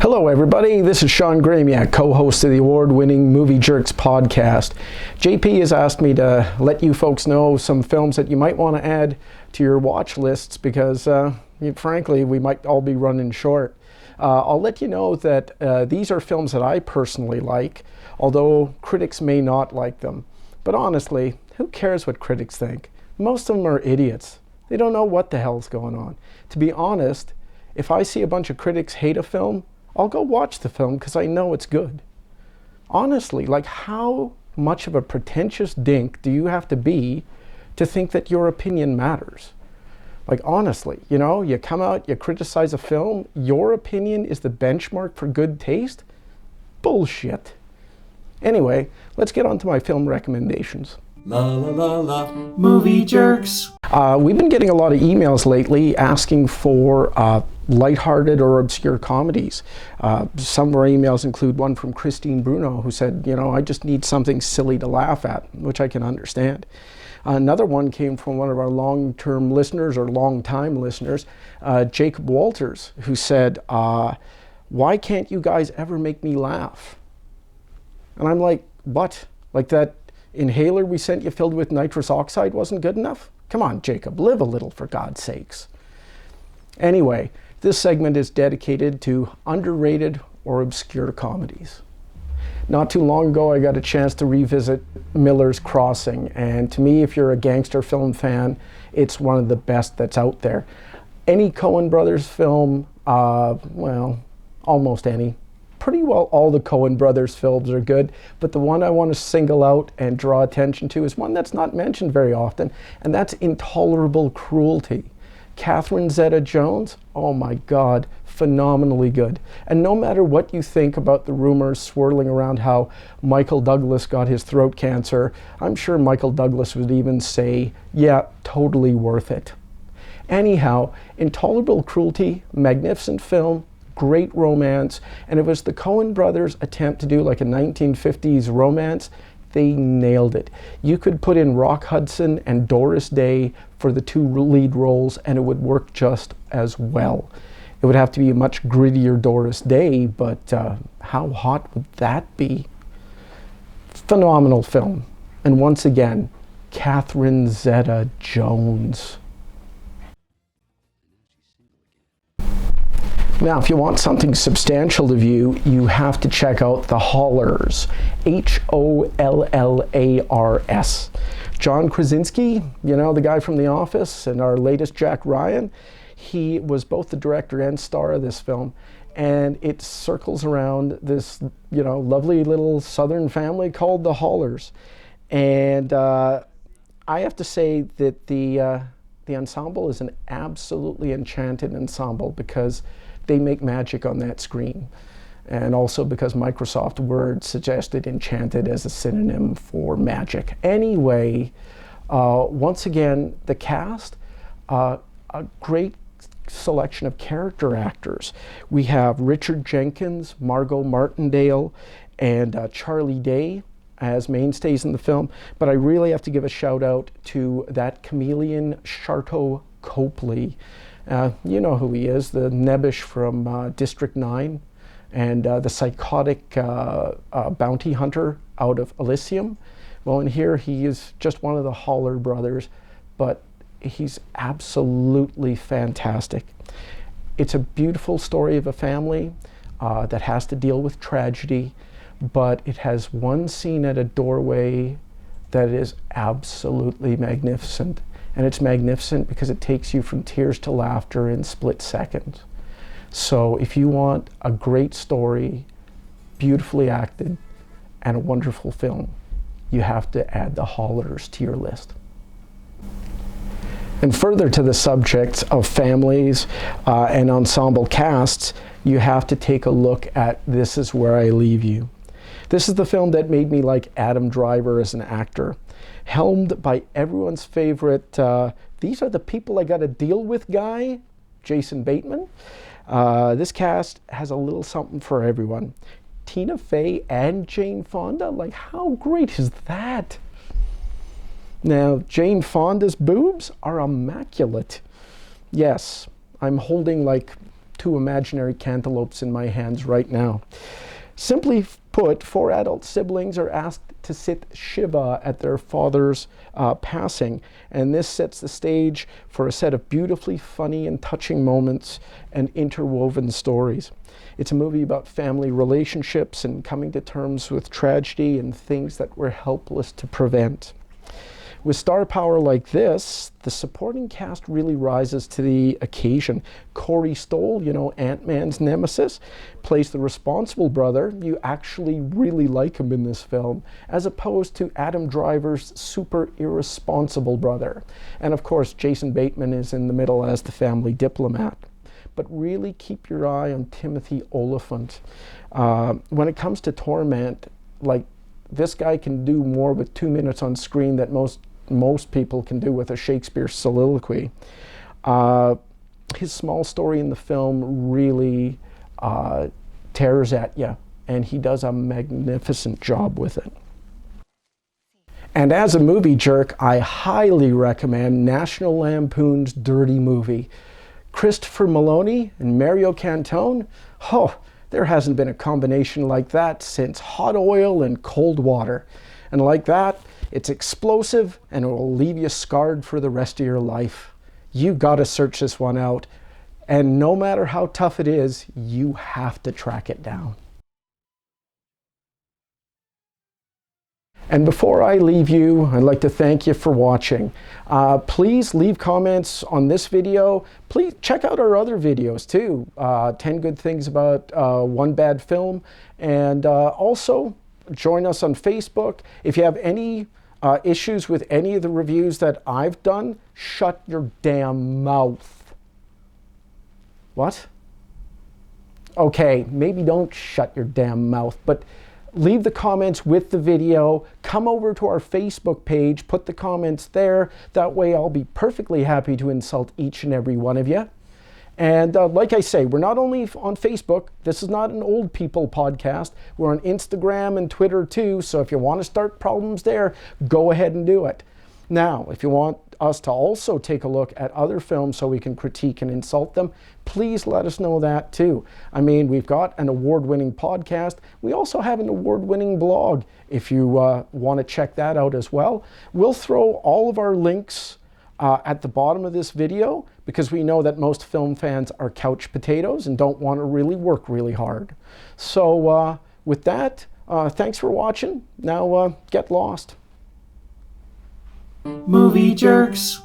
Hello everybody, this is Sean Gramiak, co-host of the award-winning Movie Jerks podcast. JP has asked me to let you folks know some films that you might want to add to your watch lists because, frankly, we might all be running short. I'll let you know that these are films that I personally like, although critics may not like them. But honestly, who cares what critics think? Most of them are idiots. They don't know what the hell's going on. To be honest, if I see a bunch of critics hate a film, I'll go watch the film because I know it's good. Honestly, like, how much of a pretentious dink do you have to be to think that your opinion matters? Like, honestly, you come out, you criticize a film, your opinion is the benchmark for good taste? Bullshit. Anyway, let's get on to my film recommendations. La la la la, Movie Jerks. We've been getting a lot of emails lately asking for lighthearted or obscure comedies. Some of our emails include one from Christine Bruno who said, I just need something silly to laugh at, which I can understand. Another one came from one of our long-term listeners or long-time listeners, Jacob Walters, who said, why can't you guys ever make me laugh? And I'm like, what? Like that inhaler we sent you filled with nitrous oxide wasn't good enough? Come on, Jacob, live a little for God's sakes. Anyway, this segment is dedicated to underrated or obscure comedies. Not too long ago, I got a chance to revisit Miller's Crossing, and to me, if you're a gangster film fan, it's one of the best that's out there. Any Coen brothers film, almost any. Pretty well all the Coen brothers films are good, but the one I want to single out and draw attention to is one that's not mentioned very often, and that's Intolerable Cruelty. Catherine Zeta-Jones, oh my God, phenomenally good. And no matter what you think about the rumors swirling around how Michael Douglas got his throat cancer, I'm sure Michael Douglas would even say, yeah, totally worth it. Anyhow, Intolerable Cruelty, magnificent film, great romance, and it was the Coen brothers' attempt to do like a 1950s romance. They nailed it. You could put in Rock Hudson and Doris Day for the two lead roles and it would work just as well. It would have to be a much grittier Doris Day, but how hot would that be? Phenomenal film. And once again, Catherine Zeta-Jones. Now, if you want something substantial to view, you have to check out The Hollars, Hollars. John Krasinski, the guy from The Office, and our latest Jack Ryan, he was both the director and star of this film, and it circles around this, lovely little southern family called The Hollars. And I have to say that the ensemble is an absolutely enchanted ensemble because they make magic on that screen. And also because Microsoft Word suggested enchanted as a synonym for magic. Anyway, once again, the cast, a great selection of character actors. We have Richard Jenkins, Margot Martindale, and Charlie Day as mainstays in the film. But I really have to give a shout out to that chameleon Sharto Copley. You know who he is, the Nebbish from District 9 and the psychotic bounty hunter out of Elysium. Well, in here he is just one of the Holler brothers, but he's absolutely fantastic. It's a beautiful story of a family that has to deal with tragedy, but it has one scene at a doorway that is absolutely magnificent. And it's magnificent because it takes you from tears to laughter in split seconds. So if you want a great story, beautifully acted, and a wonderful film, you have to add The Hollars to your list. And further to the subject of families and ensemble casts, you have to take a look at This Is Where I Leave You. This is the film that made me like Adam Driver as an actor. Helmed by everyone's favorite, these are the people I gotta deal with guy, Jason Bateman. This cast has a little something for everyone. Tina Fey and Jane Fonda, like how great is that? Now, Jane Fonda's boobs are immaculate. Yes, I'm holding like two imaginary cantaloupes in my hands right now. Simply put, 4 adult siblings are asked to sit Shiva at their father's passing, and this sets the stage for a set of beautifully funny and touching moments and interwoven stories. It's a movie about family relationships and coming to terms with tragedy and things that we're helpless to prevent. With star power like this, the supporting cast really rises to the occasion. Corey Stoll, you know, Ant-Man's nemesis, plays the responsible brother. You actually really like him in this film, as opposed to Adam Driver's super irresponsible brother. And of course, Jason Bateman is in the middle as the family diplomat. But really keep your eye on Timothy Olyphant. When it comes to torment, like, this guy can do more with 2 minutes on screen than most people can do with a Shakespeare soliloquy. His small story in the film really tears at you, and he does a magnificent job with it. And as a movie jerk, I highly recommend National Lampoon's Dirty Movie. Christopher Maloney and Mario Cantone, there hasn't been a combination like that since Hot Oil and Cold Water. And like that, it's explosive and it will leave you scarred for the rest of your life. You gotta search this one out. And no matter how tough it is, you have to track it down. And before I leave you, I'd like to thank you for watching. Please leave comments on this video. Please check out our other videos too. 10 good things about one bad film. And also join us on Facebook. If you have any issues with any of the reviews that I've done, shut your damn mouth. What? Okay, maybe don't shut your damn mouth, but leave the comments with the video. Come over to our Facebook page, put the comments there. That way I'll be perfectly happy to insult each and every one of you. And like I say, we're not only on Facebook. This is not an old people podcast. We're on Instagram and Twitter too. So if you want to start problems there, go ahead and do it. Now, if you want us to also take a look at other films so we can critique and insult them, please let us know that too. I mean, we've got an award-winning podcast. We also have an award-winning blog if you want to check that out as well. We'll throw all of our links at the bottom of this video because we know that most film fans are couch potatoes and don't want to really work really hard. So with that, thanks for watching. Now get lost. Movie jerks.